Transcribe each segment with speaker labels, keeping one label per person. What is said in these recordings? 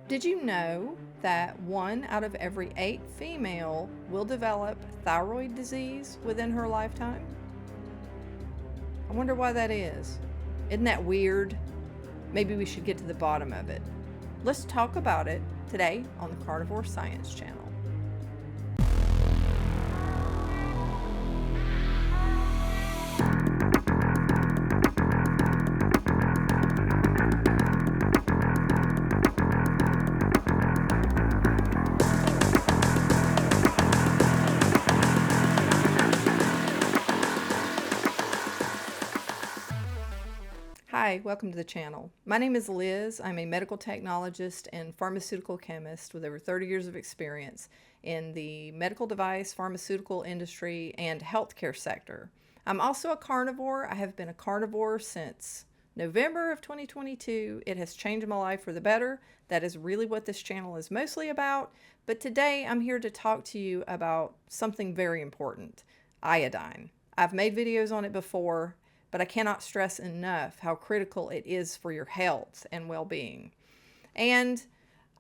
Speaker 1: Did you know that 1 out of every 8 female will develop thyroid disease within her lifetime? I wonder why that is. Isn't that weird? Maybe we should get to the bottom of it. Let's talk about it today on the Carnivore Science Channel. Hi, welcome to the channel. My name is Liz. I'm a medical technologist and pharmaceutical chemist with over 30 years of experience in the medical device, pharmaceutical industry, and healthcare sector. I'm also a carnivore. I have been a carnivore since November of 2022. It has changed my life for the better. That is really what this channel is mostly about. But today I'm here to talk to you about something very important, iodine. I've made videos on it before, but I cannot stress enough how critical it is for your health and well-being. And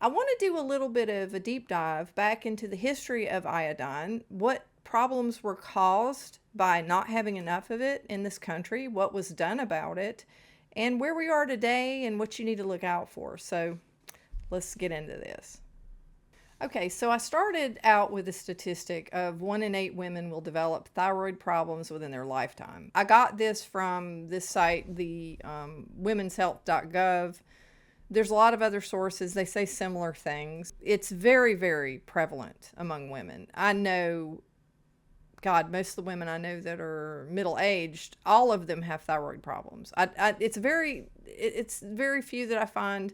Speaker 1: I want to do a little bit of a deep dive back into the history of iodine, what problems were caused by not having enough of it in this country, what was done about it, and where we are today and what you need to look out for. So let's get into this. Okay, so I started out with a statistic of 1 in 8 women will develop thyroid problems within their lifetime. I got this from this site, the womenshealth.gov. There's a lot of other sources. They say similar things. It's very, very prevalent among women. I know, God, most of the women I know that are middle-aged, all of them have thyroid problems. It's very few that I find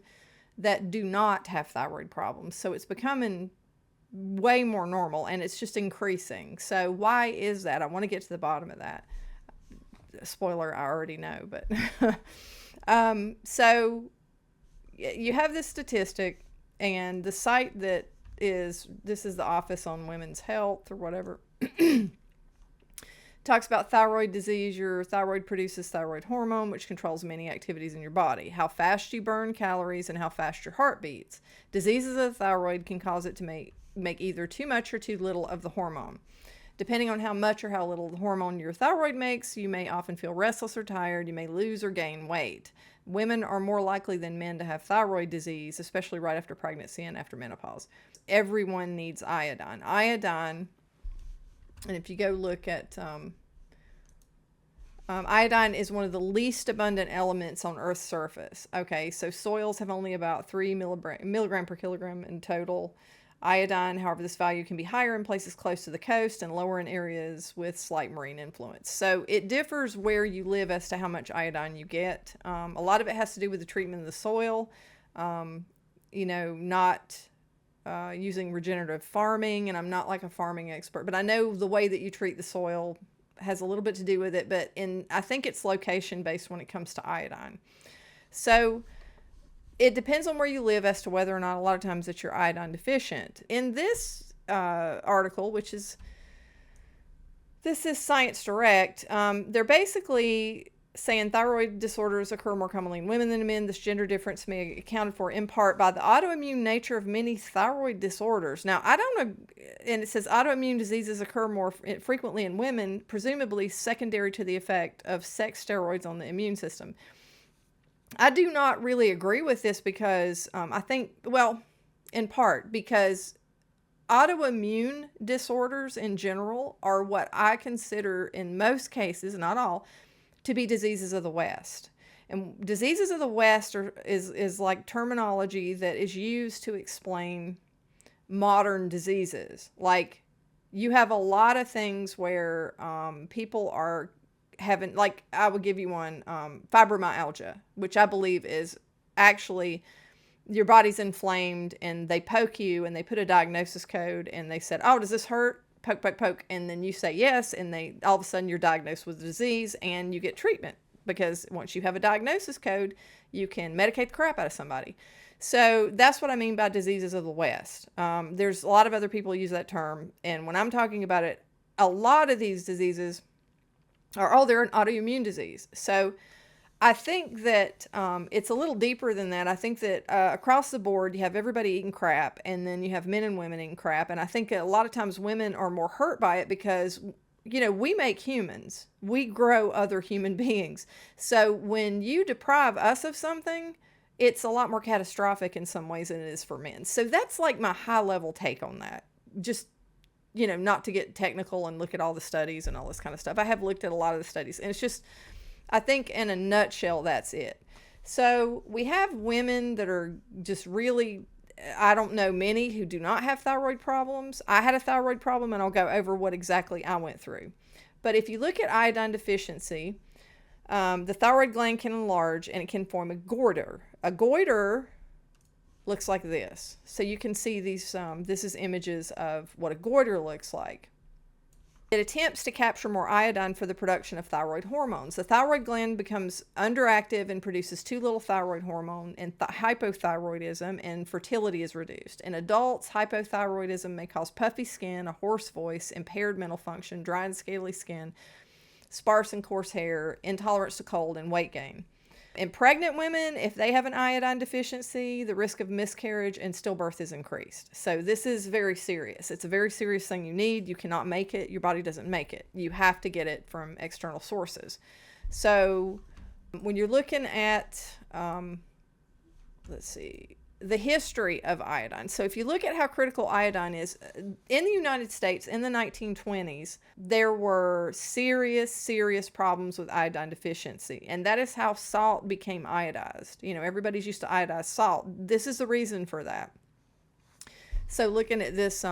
Speaker 1: that do not have thyroid problems. So it's becoming way more normal and it's just increasing. So why is that? I want to get to the bottom of that. Spoiler, I already know, but so you have this statistic, and the site this is the Office on Women's Health or whatever. Talks about thyroid disease. Your thyroid produces thyroid hormone, which controls many activities in your body, how fast you burn calories and how fast your heart beats. Diseases of the thyroid can cause it to make either too much or too little of the hormone. Depending on how much or how little the hormone your thyroid makes, you may often feel restless or tired. You may lose or gain weight. Women are more likely than men to have thyroid disease, especially right after pregnancy and after menopause. Everyone needs iodine. Iodine, and if you go look at iodine is one of the least abundant elements on Earth's surface. Okay, so soils have only about 3 milligram per kilogram in total. Iodine, however, this value can be higher in places close to the coast and lower in areas with slight marine influence. So it differs where you live as to how much iodine you get. A lot of it has to do with the treatment of the soil, not using regenerative farming, and I'm not like a farming expert, but I know the way that you treat the soil has a little bit to do with it, but I think it's location based when it comes to iodine. So it depends on where you live as to whether or not a lot of times that you're iodine deficient. In this article, this is Science Direct, they're basically saying thyroid disorders occur more commonly in women than in men. This gender difference may be accounted for in part by the autoimmune nature of many thyroid disorders. Now, I don't know, and it says autoimmune diseases occur more frequently in women, presumably secondary to the effect of sex steroids on the immune system. I do not really agree with this because I think, well, in part because autoimmune disorders in general are what I consider in most cases, not all, to be diseases of the West. And diseases of the West is like terminology that is used to explain modern diseases. Like, you have a lot of things where people are having, like, I would give you one, fibromyalgia, which I believe is actually your body's inflamed and they poke you and they put a diagnosis code and they said, oh, does this hurt? Poke, poke, poke, and then you say yes, and all of a sudden you're diagnosed with the disease and you get treatment, because once you have a diagnosis code, you can medicate the crap out of somebody. So that's what I mean by diseases of the West. There's a lot of other people use that term, and when I'm talking about it, a lot of these diseases are, they're an autoimmune disease. So I think that it's a little deeper than that. I think that across the board, you have everybody eating crap, and then you have men and women eating crap. And I think a lot of times women are more hurt by it because, we make humans, we grow other human beings. So when you deprive us of something, it's a lot more catastrophic in some ways than it is for men. So that's like my high level take on that. Just, not to get technical and look at all the studies and all this kind of stuff. I have looked at a lot of the studies, and it's just, I think in a nutshell, that's it. So we have women that are just really, I don't know many who do not have thyroid problems. I had a thyroid problem, and I'll go over what exactly I went through. But if you look at iodine deficiency, the thyroid gland can enlarge and it can form a goiter. A goiter looks like this. So you can see these, this is images of what a goiter looks like. It attempts to capture more iodine for the production of thyroid hormones. The thyroid gland becomes underactive and produces too little thyroid hormone, and hypothyroidism, and fertility is reduced. In adults, hypothyroidism may cause puffy skin, a hoarse voice, impaired mental function, dry and scaly skin, sparse and coarse hair, intolerance to cold, and weight gain. In pregnant women, if they have an iodine deficiency, the risk of miscarriage and stillbirth is increased. So this is very serious. It's a very serious thing you need. You cannot make it. Your body doesn't make it. You have to get it from external sources. So when you're looking at, let's see, the history of iodine. So if you look at how critical iodine is, in the United States in the 1920s, there were serious problems with iodine deficiency. And that is how salt became iodized. Everybody's used to iodize salt. This is the reason for that. So looking at this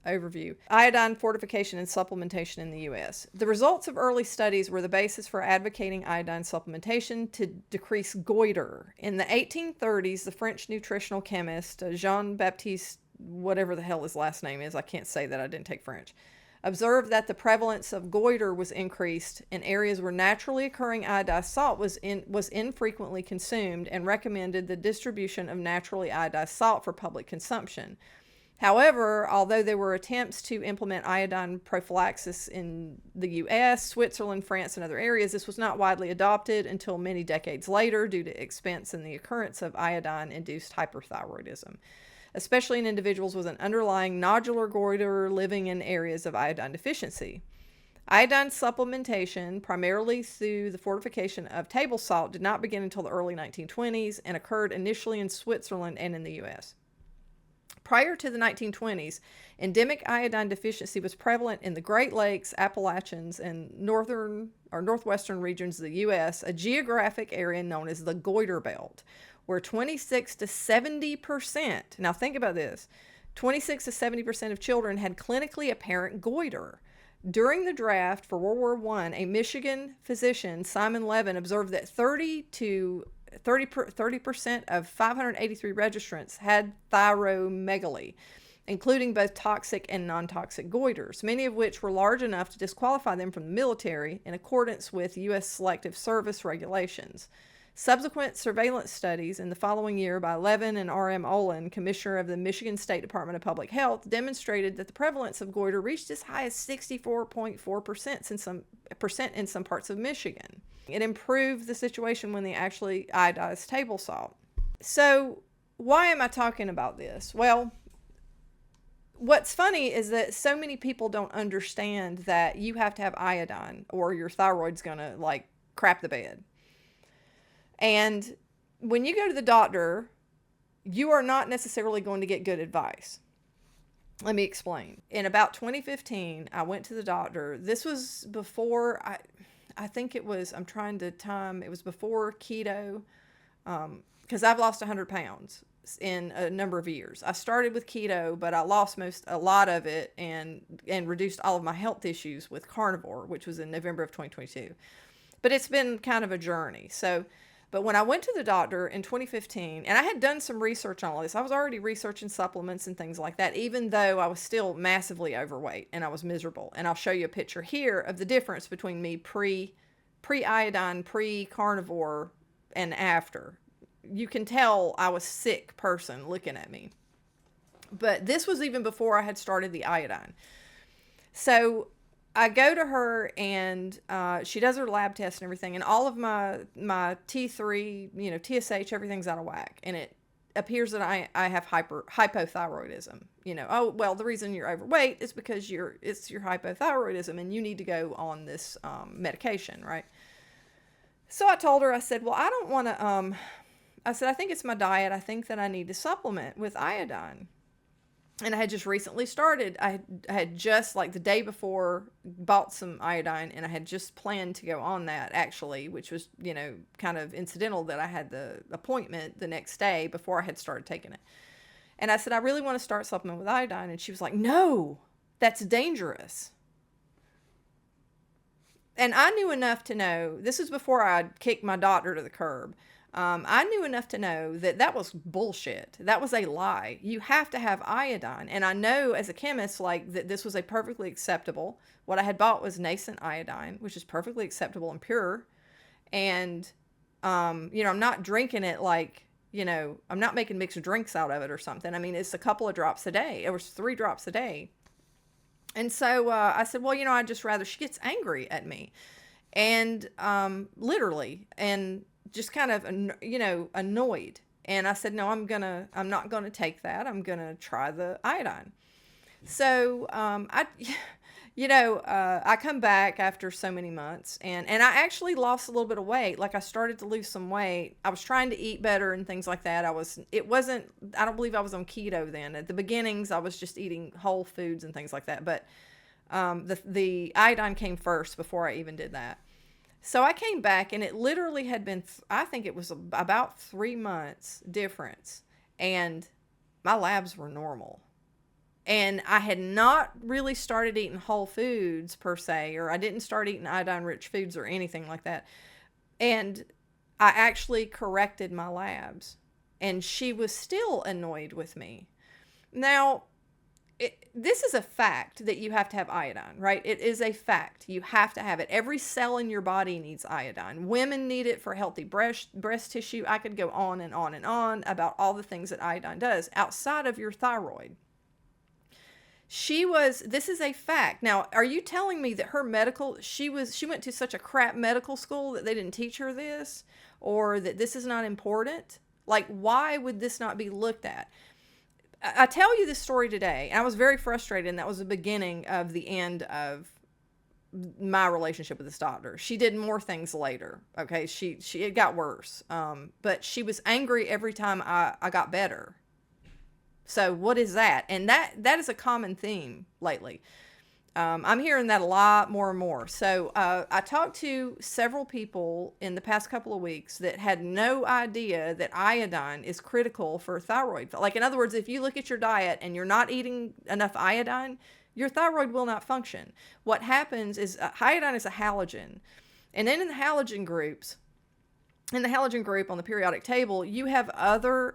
Speaker 1: overview, iodine fortification and supplementation in the U.S. The results of early studies were the basis for advocating iodine supplementation to decrease goiter. In the 1830s, the French nutritional chemist Jean-Baptiste, whatever the hell his last name is, I can't say that, I didn't take French, observed that the prevalence of goiter was increased in areas where naturally occurring iodized salt was infrequently consumed, and recommended the distribution of naturally iodized salt for public consumption. However, although there were attempts to implement iodine prophylaxis in the U.S., Switzerland, France, and other areas, this was not widely adopted until many decades later due to expense and the occurrence of iodine-induced hyperthyroidism, especially in individuals with an underlying nodular goiter living in areas of iodine deficiency. Iodine supplementation, primarily through the fortification of table salt, did not begin until the early 1920s and occurred initially in Switzerland and in the U.S. Prior to the 1920s, endemic iodine deficiency was prevalent in the Great Lakes, Appalachians, and northwestern regions of the U.S., a geographic area known as the goiter belt, where 26 to 70%, now think about this, 26 to 70% of children had clinically apparent goiter. During the draft for World War I, a Michigan physician, Simon Levin, observed that 30% of 583 registrants had thyromegaly, including both toxic and non-toxic goiters, many of which were large enough to disqualify them from the military in accordance with U.S. Selective Service regulations. Subsequent surveillance studies in the following year by Levin and R.M. Olin, commissioner of the Michigan State Department of Public Health, demonstrated that the prevalence of goiter reached as high as 64.4% in some parts of Michigan. It improved the situation when they actually iodized table salt. So why am I talking about this? Well, what's funny is that so many people don't understand that you have to have iodine or your thyroid's going to crap the bed. And when you go to the doctor, you are not necessarily going to get good advice. Let me explain. In about 2015, I went to the doctor. This was before I think it was, I'm trying to time, it was before keto, because I've lost 100 pounds in a number of years. I started with keto, but I lost a lot of it and reduced all of my health issues with carnivore, which was in November of 2022. But it's been kind of a journey. But when I went to the doctor in 2015, and I had done some research on all this, I was already researching supplements and things like that, even though I was still massively overweight and I was miserable. And I'll show you a picture here of the difference between me pre-iodine, pre-carnivore, and after. You can tell I was a sick person looking at me. But this was even before I had started the iodine. So I go to her and she does her lab test and everything, and all of my T3, TSH, everything's out of whack, and it appears that I have hypothyroidism. Oh well, the reason you're overweight is because it's your hypothyroidism, and you need to go on this medication, right? So I told her, I said, well, I don't want to. I said, I think it's my diet. I think that I need to supplement with iodine. And I had just recently started. I had just, like, the day before, bought some iodine, and I had just planned to go on that, actually, which was, kind of incidental that I had the appointment the next day before I had started taking it. And I said, I really want to start supplementing with iodine. And she was like, no, that's dangerous. And I knew enough to know, this is before I kicked my doctor to the curb. I knew enough to know that was bullshit. That was a lie. You have to have iodine. And I know as a chemist, like, that this was a perfectly acceptable. What I had bought was nascent iodine, which is perfectly acceptable and pure. And, I'm not drinking it like, I'm not making mixed drinks out of it or something. I mean, it's a couple of drops a day. It was 3 drops a day. And so I said, well, I'd just rather, she gets angry at me. And literally, and just kind of, annoyed. And I said, no, I'm not going to take that. I'm going to try the iodine. So I come back after so many months, and I actually lost a little bit of weight. Like, I started to lose some weight. I was trying to eat better and things like that. I don't believe I was on keto then. At the beginnings, I was just eating whole foods and things like that. But the iodine came first before I even did that. So I came back, and it literally had been, I think it was about 3 months difference, and my labs were normal. And I had not really started eating whole foods per se, or I didn't start eating iodine-rich foods or anything like that. And I actually corrected my labs, and she was still annoyed with me. Now, this is a fact that you have to have iodine, right? It is a fact. You have to have it. Every cell in your body needs iodine. Women need it for healthy breast tissue. I could go on and on and on about all the things that iodine does outside of your thyroid. This is a fact. Now, are you telling me that she went to such a crap medical school that they didn't teach her this, or that this is not important? Like, why would this not be looked at? I tell you this story today, and I was very frustrated, and that was the beginning of the end of my relationship with this doctor. She did more things later. Okay. It got worse. But she was angry every time I got better. So what is that? And that is a common theme lately. I'm hearing that a lot more and more. So I talked to several people in the past couple of weeks that had no idea that iodine is critical for thyroid. Like, in other words, if you look at your diet and you're not eating enough iodine, your thyroid will not function. What happens is iodine is a halogen. And then in the halogen group on the periodic table, you have other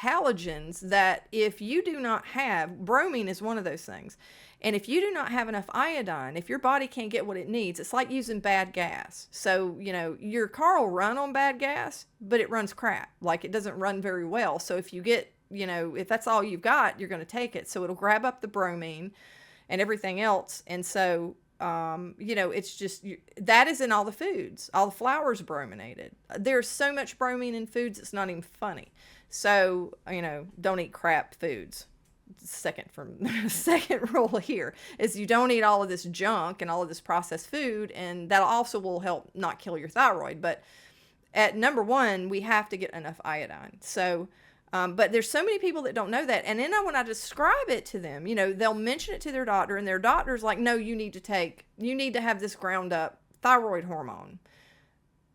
Speaker 1: halogens that if you do not have, bromine is one of those things. And if you do not have enough iodine, if your body can't get what it needs, it's like using bad gas. So, your car will run on bad gas, but it runs crap. Like, it doesn't run very well. So if you get, if that's all you've got, you're going to take it. So it'll grab up the bromine and everything else. And so, it's just, that is in all the foods. All the flour's brominated. There's so much bromine in foods, it's not even funny. So, don't eat crap foods. Second rule here is you don't eat all of this junk and all of this processed food, and that also will help not kill your thyroid. But at number one, we have to get enough iodine. So, but there's so many people that don't know that. And then when I describe it to them, they'll mention it to their doctor, and their doctor's like, no, you need to have this ground up thyroid hormone.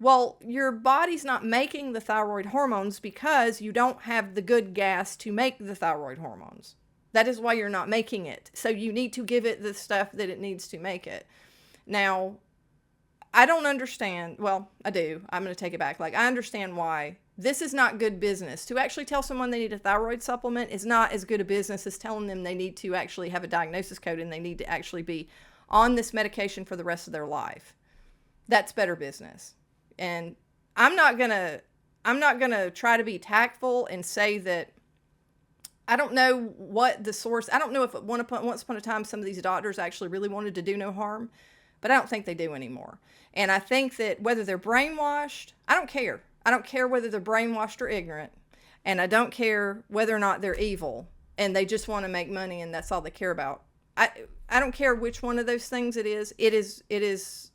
Speaker 1: Well, your body's not making the thyroid hormones because you don't have the good gas to make the thyroid hormones. That is why you're not making it. So you need to give it the stuff that it needs to make it. Now, I don't understand. Well, I do. I'm going to take it back. Like, I understand why this is not good business. To actually tell someone they need a thyroid supplement is not as good a business as telling them they need to actually have a diagnosis code and they need to actually be on this medication for the rest of their life. That's better business. And I'm not gonna try to be tactful and say that I don't know what the source, I don't know if once upon a time some of these doctors actually really wanted to do no harm, but I don't think they do anymore. And I think that whether they're brainwashed, I don't care. I don't care whether they're brainwashed or ignorant. And I don't care whether or not they're evil and they just want to make money and that's all they care about. I don't care which one of those things it is. It is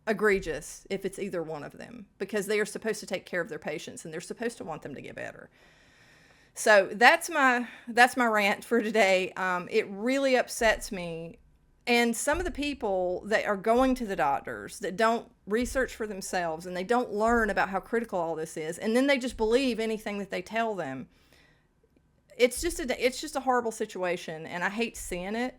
Speaker 1: egregious if it's either one of them, because they are supposed to take care of their patients and they're supposed to want them to get better. So that's my rant for today. It really upsets me. And some of the people that are going to the doctors that don't research for themselves and they don't learn about how critical all this is, and then they just believe anything that they tell them. It's just a horrible situation, and I hate seeing it.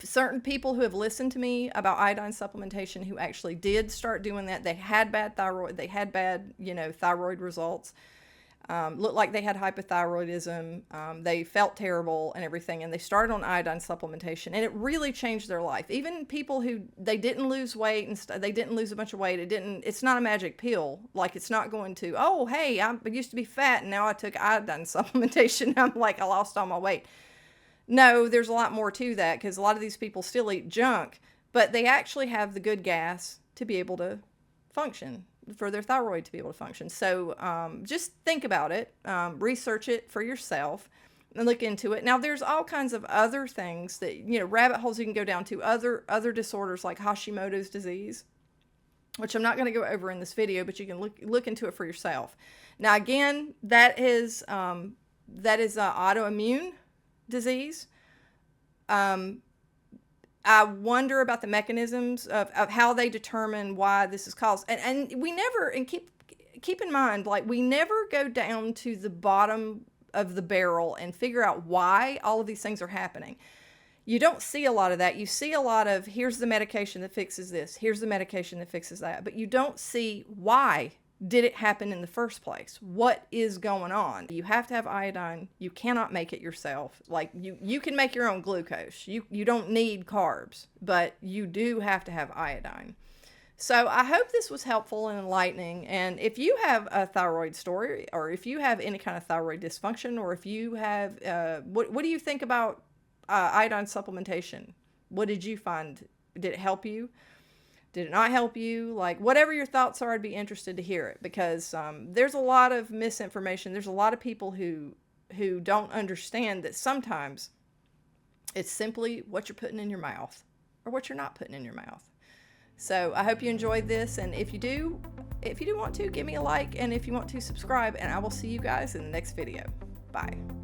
Speaker 1: Certain people who have listened to me about iodine supplementation who actually did start doing that, they had bad thyroid, they had bad, thyroid results. Looked like they had hypothyroidism. They felt terrible and everything, and they started on iodine supplementation, and it really changed their life. Even people who they didn't lose weight and they didn't lose a bunch of weight. It's not a magic pill. Like, it's not going to, oh, hey, I used to be fat and now I took iodine supplementation. I'm like, I lost all my weight. No, there's a lot more to that, because a lot of these people still eat junk, but they actually have the good gas to be able to function, for their thyroid to be able to function. So just think about it, research it for yourself and look into it. Now, there's all kinds of other things that, rabbit holes you can go down to, other disorders like Hashimoto's disease, which I'm not going to go over in this video, but you can look into it for yourself. Now, again, that is autoimmune disease. I wonder about the mechanisms of how they determine why this is caused. And we never, and keep in mind, like, we never go down to the bottom of the barrel and figure out why all of these things are happening. You don't see a lot of that. You see a lot of, here's the medication that fixes this, here's the medication that fixes that, but you don't see why did it happen in the first place? What is going on? You have to have iodine. You cannot make it yourself. Like, you can make your own glucose. You don't need carbs, but you do have to have iodine. So I hope this was helpful and enlightening. And if you have a thyroid story, or if you have any kind of thyroid dysfunction, or if you have, what do you think about iodine supplementation? What did you find? Did it help you? Did it not help you? Like, whatever your thoughts are, I'd be interested to hear it, because there's a lot of misinformation. There's a lot of people who don't understand that sometimes it's simply what you're putting in your mouth or what you're not putting in your mouth. So I hope you enjoyed this, and if you do want to, give me a like, and if you want to, subscribe, and I will see you guys in the next video. Bye.